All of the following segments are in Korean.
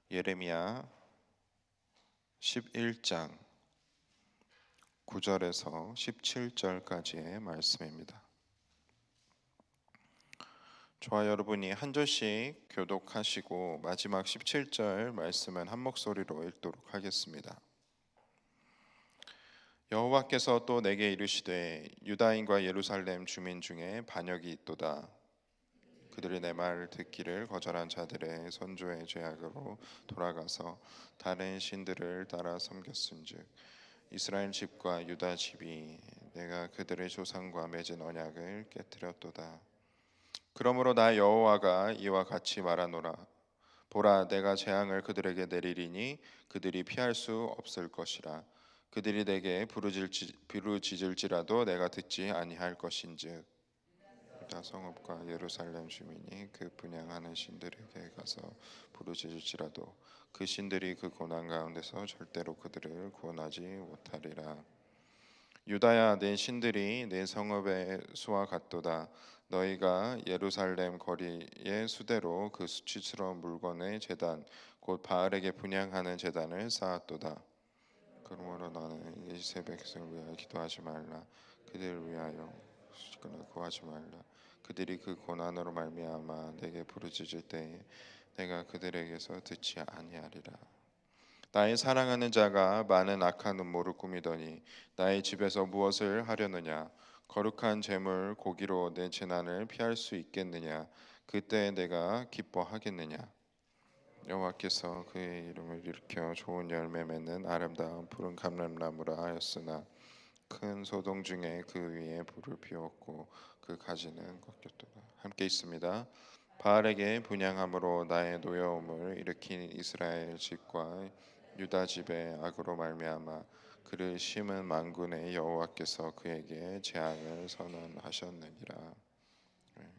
예레미야 11장 9절에서 17절까지의 말씀입니다. 저와 여러분이 한 절씩 교독하시고 마지막 17절 말씀은 한 목소리로 읽도록 하겠습니다. 여호와께서 또 내게 이르시되 유다인과 예루살렘 주민 중에 반역이 있도다. 그들이 내 말 듣기를 거절한 자들의 선조의 죄악으로 돌아가서 다른 신들을 따라 섬겼은즉 이스라엘 집과 유다 집이 내가 그들의 조상과 맺은 언약을 깨뜨렸도다. 그러므로 나 여호와가 이와 같이 말하노라. 보라, 내가 재앙을 그들에게 내리리니 그들이 피할 수 없을 것이라. 그들이 내게 부르짖을지라도 내가 듣지 아니할 것인즉 유다 성읍과 예루살렘 주민이 그 분향하는 신들에게 가서 부르짖을지라도 그 신들이 그 고난 가운데서 절대로 그들을 구원하지 못하리라. 유다야, 내 신들이 내 성읍의 수와 같도다. 너희가 예루살렘 거리의 수대로 그 수치스러운 물건의 제단 곧 바알에게 분향하는 제단을 쌓았도다. 그러므로 너는 이스라엘 백성을 위하여 기도하지 말라. 그들을 위하여 구하지 말라. 그들이 그 고난으로 말미암아 내게 부르짖을 때에 내가 그들에게서 듣지 아니하리라. 나의 사랑하는 자가 많은 악한 음모를 꾸미더니 나의 집에서 무엇을 하려느냐? 거룩한 제물 고기로 내 재난을 피할 수 있겠느냐? 그때 내가 기뻐하겠느냐? 여호와께서 그의 이름을 일으켜 좋은 열매 맺는 아름다운 푸른 감람나무라 하였으나 큰 소동 중에 그 위에 불을 피웠고 그 가지는 꺾였도다. 함께 있습니다. 바알에게 분향함으로 나의 노여움을 일으킨 이스라엘 집과 유다 집의 악으로 말미암아 그를 심은 만군의 여호와께서 그에게 재앙을 선언하셨느니라. 네.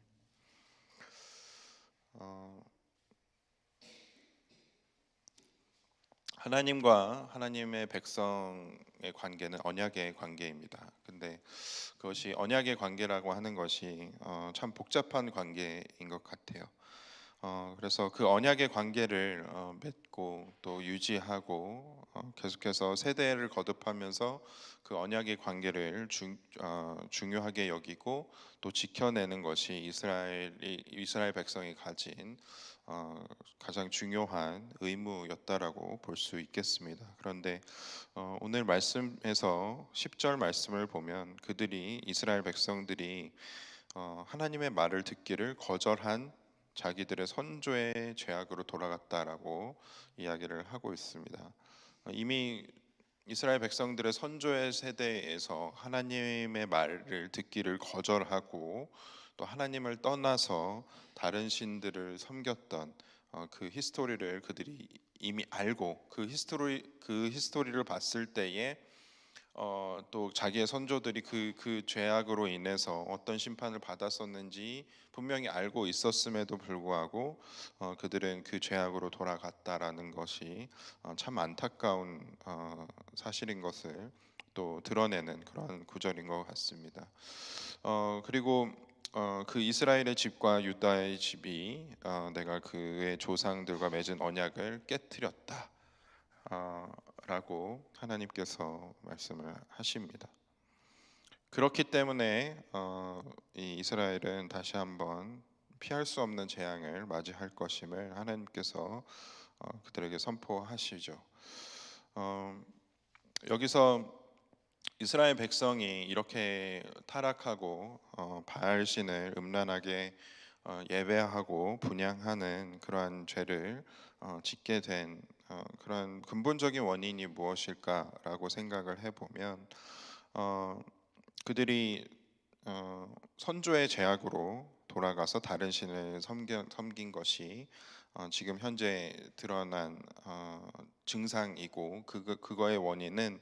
하나님과 하나님의 백성의 관계는 언약의 관계입니다. 근데 그것이 언약의 관계라고 하는 것이 참 복잡한 관계인 것 같아요. 그래서 그 언약의 관계를 맺고 또 유지하고 계속해서 세대를 거듭하면서 그 언약의 관계를 중요하게 여기고 또 지켜내는 것이 이스라엘 백성이 가진 가장 중요한 의무였다라고 볼 수 있겠습니다. 그런데 오늘 말씀에서 10절 말씀을 보면 그들이 이스라엘 백성들이 하나님의 말을 듣기를 거절한 자기들의 선조의 죄악으로 돌아갔다라고 이야기를 하고 있습니다. 이미 이스라엘 백성들의 선조의 세대에서 하나님의 말을 듣기를 거절하고 또 하나님을 떠나서 다른 신들을 섬겼던 그 히스토리를 그들이 이미 알고 그 히스토리를 봤을 때에 또 자기의 선조들이 그 죄악으로 인해서 어떤 심판을 받았었는지 분명히 알고 있었음에도 불구하고 그들은 그 죄악으로 돌아갔다라는 것이 참 안타까운 사실인 것을 또 드러내는 그런 구절인 것 같습니다. 그리고 그 이스라엘의 집과 유다의 집이 내가 그의 조상들과 맺은 언약을 깨뜨렸다. 라고 하나님께서 말씀을 하십니다. 그렇기 때문에 이 이스라엘은 다시 한번 피할 수 없는 재앙을 맞이할 것임을 하나님께서 그들에게 선포하시죠. 여기서 이스라엘 백성이 이렇게 타락하고 바알신을 음란하게 예배하고 분향하는 그러한 죄를 짓게 된 그런 근본적인 원인이 무엇일까라고 생각을 해보면 그들이 선조의 제약으로 돌아가서 다른 신을 섬긴 것이 지금 현재 드러난 증상이고 그거의 원인은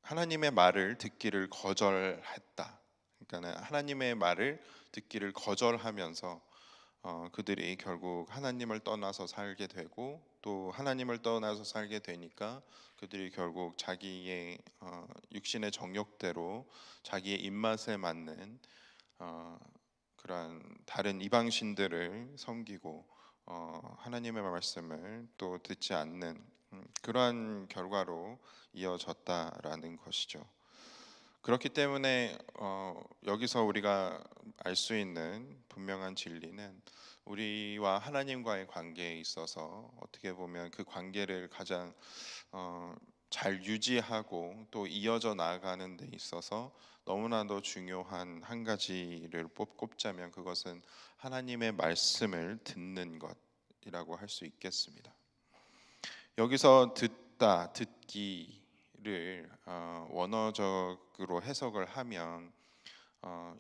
하나님의 말을 듣기를 거절했다. 그러니까는 하나님의 말을 듣기를 거절하면서 그들이 결국 하나님을 떠나서 살게 되고 또 하나님을 떠나서 살게 되니까 그들이 결국 자기의 육신의 정욕대로 자기의 입맛에 맞는 그러한 다른 이방 신들을 섬기고 하나님의 말씀을 또 듣지 않는 그러한 결과로 이어졌다라는 것이죠. 그렇기 때문에 여기서 우리가 알 수 있는 분명한 진리는 우리와 하나님과의 관계에 있어서 어떻게 보면 그 관계를 가장 어, 잘 유지하고 또 이어져 나아가는 데 있어서 너무나도 중요한 한 가지를 꼽자면 그것은 하나님의 말씀을 듣는 것이라고 할 수 있겠습니다. 여기서 듣다, 듣기를 원어적으로 해석을 하면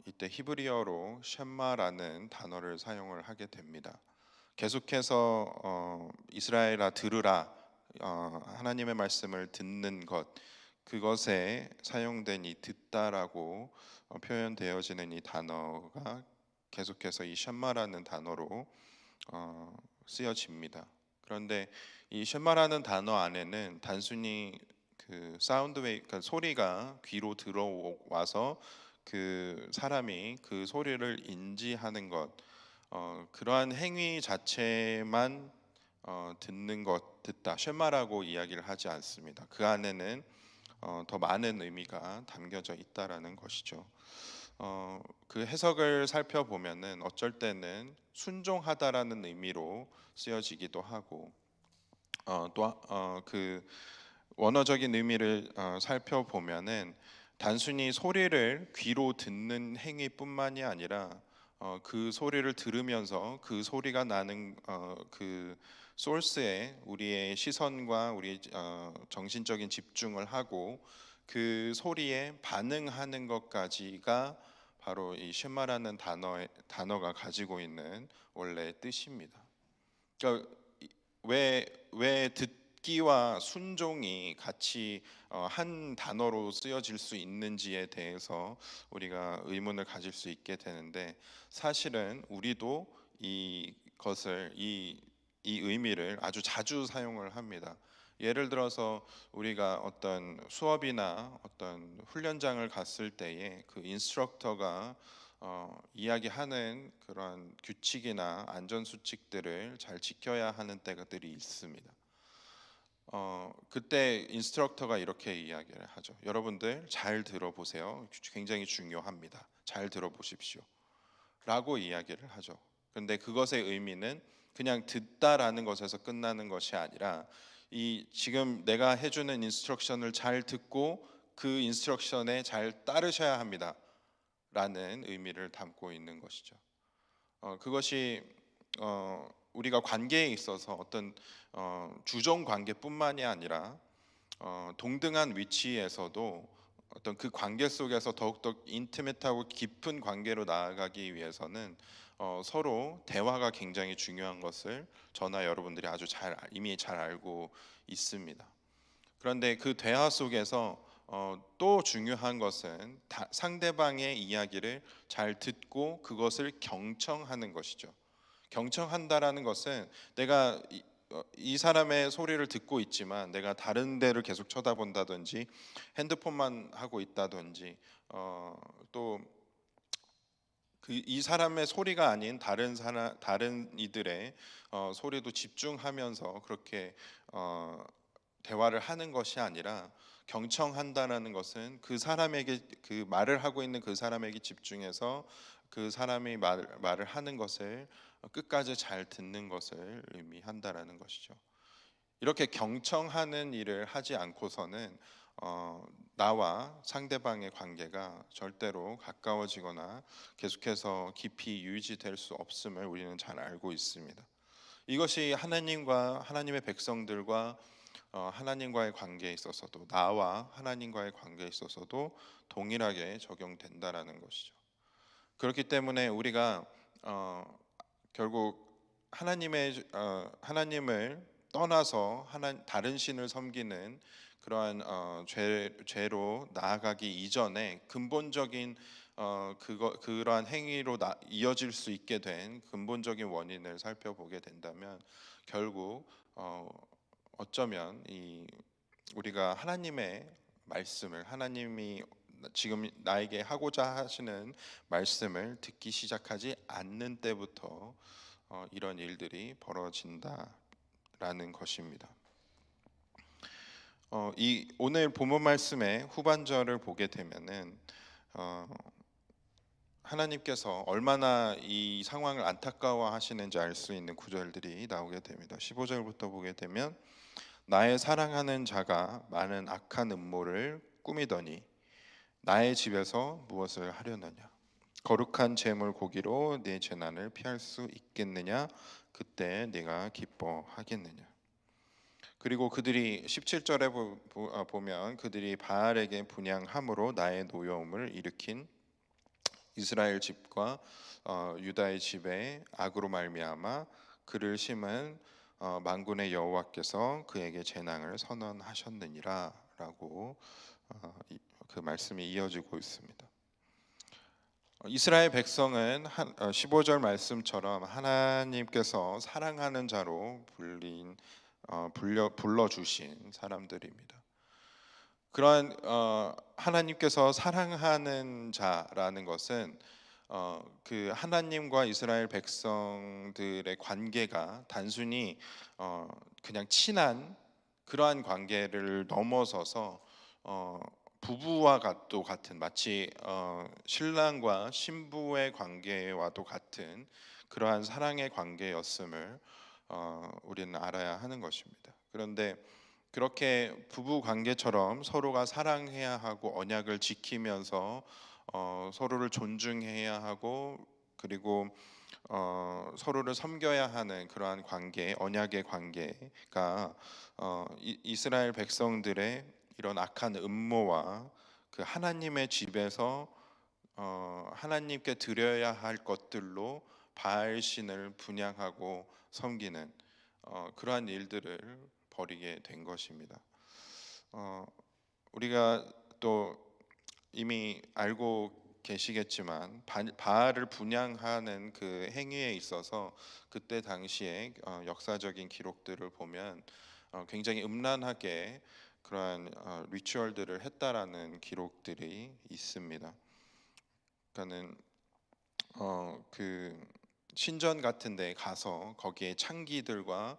이때 히브리어로 셴마라는 단어를 사용을 하게 됩니다. 계속해서 이스라엘아 들으라, 하나님의 말씀을 듣는 것, 그것에 사용된 이 듣다라고 표현되어지는 이 단어가 계속해서 이 셴마라는 단어로 쓰여집니다. 그런데 이 셴마라는 단어 안에는 단순히 그 사운드 웨이, 그 소리가 귀로 들어와서 그 사람이 그 소리를 인지하는 것, 그러한 행위 자체만 듣는 것, 듣다, 쉐마라고 이야기를 하지 않습니다. 그 안에는 더 많은 의미가 담겨져 있다라는 것이죠. 그 해석을 살펴보면은 어쩔 때는 순종하다라는 의미로 쓰여지기도 하고, 또그 원어적인 의미를 살펴보면은 단순히 소리를 귀로 듣는 행위뿐만이 아니라 그 소리를 들으면서 그 소리가 나는 그 소스에 우리의 시선과 우리 정신적인 집중을 하고 그 소리에 반응하는 것까지가 바로 이 쉐마라는 단어가 가지고 있는 원래 뜻입니다. 그러니까 왜 듣기와 순종이 같이 한 단어로 쓰여질 수 있는지에 대해서 우리가 의문을 가질 수 있게 되는데, 사실은 우리도 이것을 이 의미를 아주 자주 사용을 합니다. 예를 들어서 우리가 어떤 수업이나 어떤 훈련장을 갔을 때에 그 인스트럭터가 이야기하는 그런 규칙이나 안전 수칙들을 잘 지켜야 하는 때들이 있습니다. 그때 인스트럭터가 이렇게 이야기를 하죠. 여러분들 잘 들어보세요. 굉장히 중요합니다. 잘 들어보십시오. 라고 이야기를 하죠. 근데 그것의 의미는 그냥 듣다라는 것에서 끝나는 것이 아니라 이 지금 내가 해주는 인스트럭션을 잘 듣고 그 인스트럭션에 잘 따르셔야 합니다. 라는 의미를 담고 있는 것이죠. 그것이 우리가 관계에 있어서 어떤 주종 관계뿐만이 아니라 동등한 위치에서도 어떤 그 관계 속에서 더욱더 인티메트하고 깊은 관계로 나아가기 위해서는 서로 대화가 굉장히 중요한 것을 저나 여러분들이 아주 이미 잘 알고 있습니다. 그런데 그 대화 속에서 또 중요한 것은 상대방의 이야기를 잘 듣고 그것을 경청하는 것이죠. 경청한다라는 것은 내가 이 사람의 소리를 듣고 있지만 내가 다른 데를 계속 쳐다본다든지 핸드폰만 하고 있다든지 또 그 이 사람의 소리가 아닌 다른 이들의 소리도 집중하면서 그렇게 대화를 하는 것이 아니라, 경청한다라는 것은 그 사람에게 그 말을 하고 있는 그 사람에게 집중해서 그 사람이 말을 하는 것을 끝까지 잘 듣는 것을 의미한다라는 것이죠. 이렇게 경청하는 일을 하지 않고서는 나와 상대방의 관계가 절대로 가까워지거나 계속해서 깊이 유지될 수 없음을 우리는 잘 알고 있습니다. 이것이 하나님의 백성들과 하나님과의 관계에 있어서도, 나와 하나님과의 관계에 있어서도 동일하게 적용된다라는 것이죠. 그렇기 때문에 우리가 결국 하나님을 떠나서 다른 신을 섬기는 그러한 죄로 나아가기 이전에 근본적인 그러한 행위로 이어질 수 있게 된 근본적인 원인을 살펴보게 된다면, 결국 어쩌면 우리가 하나님의 말씀을, 하나님이 지금 나에게 하고자 하시는 말씀을 듣기 시작하지 않는 때부터 이런 일들이 벌어진다라는 것입니다. 이 오늘 본문 말씀의 후반절을 보게 되면은 어, 하나님께서 얼마나 이 상황을 안타까워하시는지 알 수 있는 구절들이 나오게 됩니다. 15절부터 보게 되면 나의 사랑하는 자가 많은 악한 음모를 꾸미더니 나의 집에서 무엇을 하려느냐? 거룩한 제물 고기로 네 재난을 피할 수 있겠느냐? 그때 네가 기뻐하겠느냐? 그리고 그들이 17절에 보면 그들이 바알에게 분향함으로 나의 노여움을 일으킨 이스라엘 집과 유다의 집에 악으로 말미암아 그를 심은 만군의 여호와께서 그에게 재앙을 선언하셨느니라라고 그 말씀이 이어지고 있습니다. 이스라엘 백성은 15절 말씀처럼 하나님께서 사랑하는 자로 불러주신 사람들입니다. 그러한 하나님께서 사랑하는 자라는 것은 그 하나님과 이스라엘 백성들의 관계가 단순히 그냥 친한 그러한 관계를 넘어서서 부부와 같은 마치 신랑과 신부의 관계와도 같은 그러한 사랑의 관계였음을 우리는 알아야 하는 것입니다. 그런데 그렇게 부부 관계처럼 서로가 사랑해야 하고 언약을 지키면서 서로를 존중해야 하고 그리고 서로를 섬겨야 하는 그러한 관계, 언약의 관계가 이스라엘 백성들의 이런 악한 음모와 그 하나님의 집에서 하나님께 드려야 할 것들로 바알 신을 분향하고 섬기는 그러한 일들을 벌이게 된 것입니다. 우리가 또 이미 알고 계시겠지만 바알을 분향하는 그 행위에 있어서 그때 당시에 역사적인 기록들을 보면 굉장히 음란하게 그러한 리추얼들을 했다라는 기록들이 있습니다. 그러니까는 그 신전 같은 데 가서 거기에 창기들과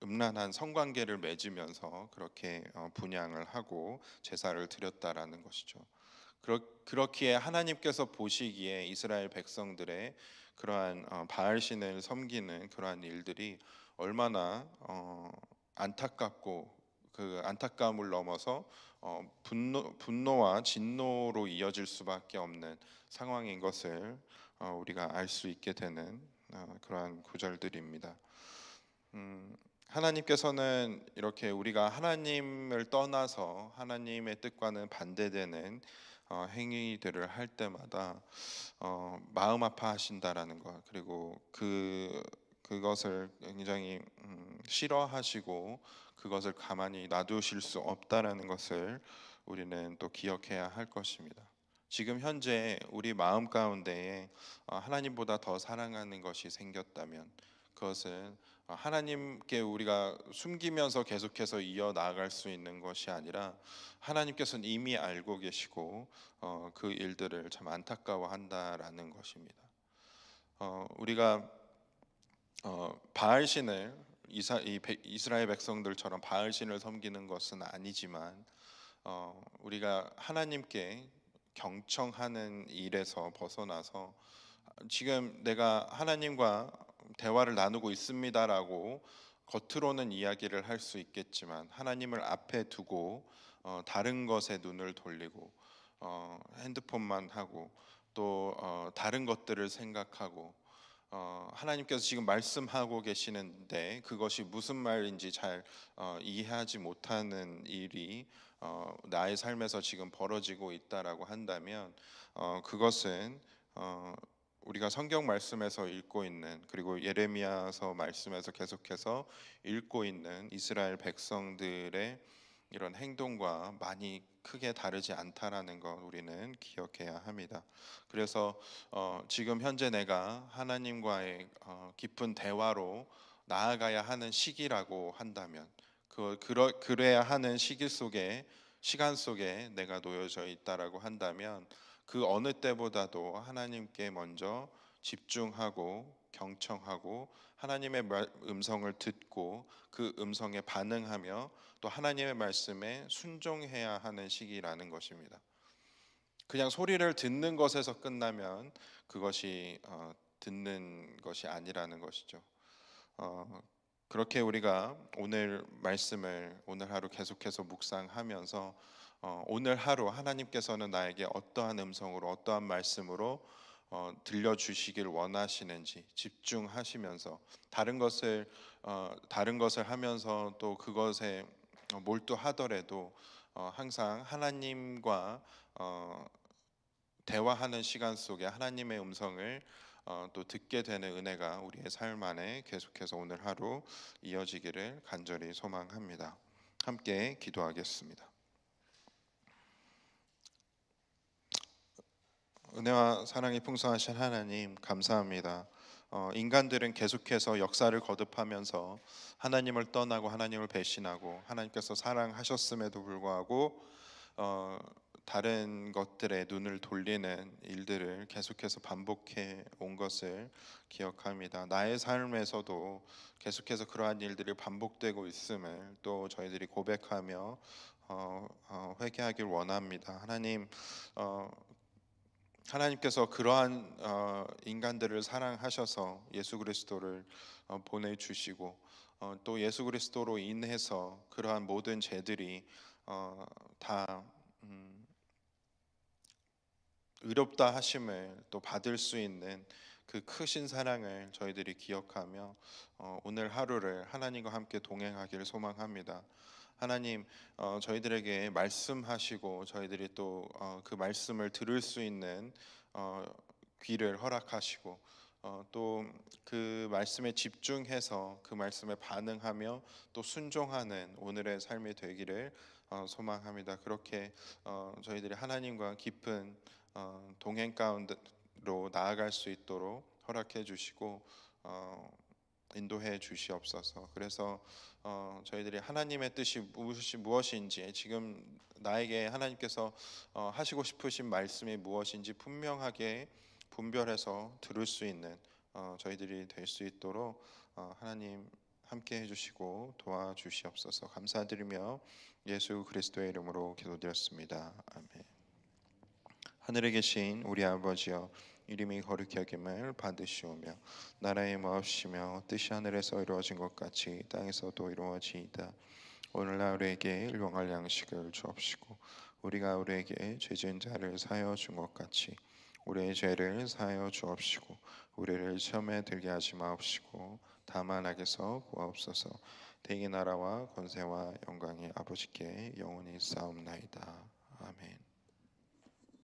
음란한 성관계를 맺으면서 그렇게 분향을 하고 제사를 드렸다라는 것이죠. 그렇기에 하나님께서 보시기에 이스라엘 백성들의 그러한 바알 신을 섬기는 그러한 일들이 얼마나 안타깝고 그 안타까움을 넘어서 분노와 진노로 이어질 수밖에 없는 상황인 것을 우리가 알 수 있게 되는 그러한 구절들입니다. 하나님께서는 이렇게 우리가 하나님을 떠나서 하나님의 뜻과는 반대되는 행위들을 할 때마다 마음 아파하신다라는 것, 그리고 그것을 굉장히 싫어하시고 그것을 가만히 놔두실 수 없다라는 것을 우리는 또 기억해야 할 것입니다. 지금 현재 우리 마음 가운데에 하나님보다 더 사랑하는 것이 생겼다면 그것은 하나님께 우리가 숨기면서 계속해서 이어 나아갈 수 있는 것이 아니라 하나님께서는 이미 알고 계시고 그 일들을 참 안타까워한다라는 것입니다. 우리가 바알 신을 이스라엘 백성들처럼 바알 신을 섬기는 것은 아니지만 우리가 하나님께 경청하는 일에서 벗어나서 지금 내가 하나님과 대화를 나누고 있습니다라고 겉으로는 이야기를 할 수 있겠지만 하나님을 앞에 두고 다른 것에 눈을 돌리고 핸드폰만 하고 또 다른 것들을 생각하고 하나님께서 지금 말씀하고 계시는데 그것이 무슨 말인지 잘 이해하지 못하는 일이 나의 삶에서 지금 벌어지고 있다라고 한다면 그것은 우리가 성경 말씀에서 읽고 있는 그리고 예레미야서 말씀에서 계속해서 읽고 있는 이스라엘 백성들의 이런 행동과 많이 크게 다르지 않다라는 것 우리는 기억해야 합니다. 그래서 지금 현재 내가 하나님과의 깊은 대화로 나아가야 하는 시기라고 한다면 그래야 하는 시간 속에 내가 놓여져 있다라고 한다면 그 어느 때보다도 하나님께 먼저 집중하고 경청하고 하나님의 음성을 듣고 그 음성에 반응하며 또 하나님의 말씀에 순종해야 하는 시기라는 것입니다. 그냥 소리를 듣는 것에서 끝나면 그것이 듣는 것이 아니라는 것이죠. 어, 그렇게 우리가 오늘 말씀을 오늘 하루 계속해서 묵상하면서 오늘 하루 하나님께서는 나에게 어떠한 음성으로 어떠한 말씀으로 들려주시길 원하시는지 집중하시면서 다른 것을 하면서 또 그것에 몰두하더라도 항상 하나님과 대화하는 시간 속에 하나님의 음성을 또 듣게 되는 은혜가 우리의 삶 안에 계속해서 오늘 하루 이어지기를 간절히 소망합니다. 함께 기도하겠습니다. 은혜와 사랑이 풍성하신 하나님 감사합니다. 인간들은 계속해서 역사를 거듭하면서 하나님을 떠나고 하나님을 배신하고 하나님께서 사랑하셨음에도 불구하고 다른 것들에 눈을 돌리는 일들을 계속해서 반복해 온 것을 기억합니다. 나의 삶에서도 계속해서 그러한 일들이 반복되고 있음을 또 저희들이 고백하며 회개하길 원합니다. 하나님, 하나님께서 그러한 인간들을 사랑하셔서 예수 그리스도를 보내주시고 또 예수 그리스도로 인해서 그러한 모든 죄들이 다 의롭다 하심을 또 받을 수 있는 그 크신 사랑을 저희들이 기억하며 오늘 하루를 하나님과 함께 동행하기를 소망합니다. 하나님, 저희들에게 말씀하시고 저희들이 또 그 말씀을 들을 수 있는 귀를 허락하시고 또 그 말씀에 집중해서 그 말씀에 반응하며 또 순종하는 오늘의 삶이 되기를 소망합니다. 그렇게 저희들이 하나님과 깊은 동행 가운데로 나아갈 수 있도록 허락해 주시고 인도해 주시옵소서. 그래서 저희들이 하나님의 뜻이 무엇인지 지금 나에게 하나님께서 하시고 싶으신 말씀이 무엇인지 분명하게 분별해서 들을 수 있는 저희들이 될 수 있도록 하나님 함께 해주시고 도와주시옵소서. 감사드리며 예수 그리스도의 이름으로 기도드렸습니다. 아멘. 하늘에 계신 우리 아버지여, 이름이 거룩히 여김을 받으시오며 나라의 마옵시며 뜻이 하늘에서 이루어진 것 같이 땅에서도 이루어지이다. 오늘날 우리에게 일용할 양식을 주옵시고 우리가 우리에게 죄 지은 자를 사하여 준 것 같이 우리의 죄를 사하여 주옵시고 우리를 시험에 들게 하지 마옵시고 다만 악에서 구하옵소서. 대기 나라와 권세와 영광이 아버지께 영원히 싸움나이다. 아멘.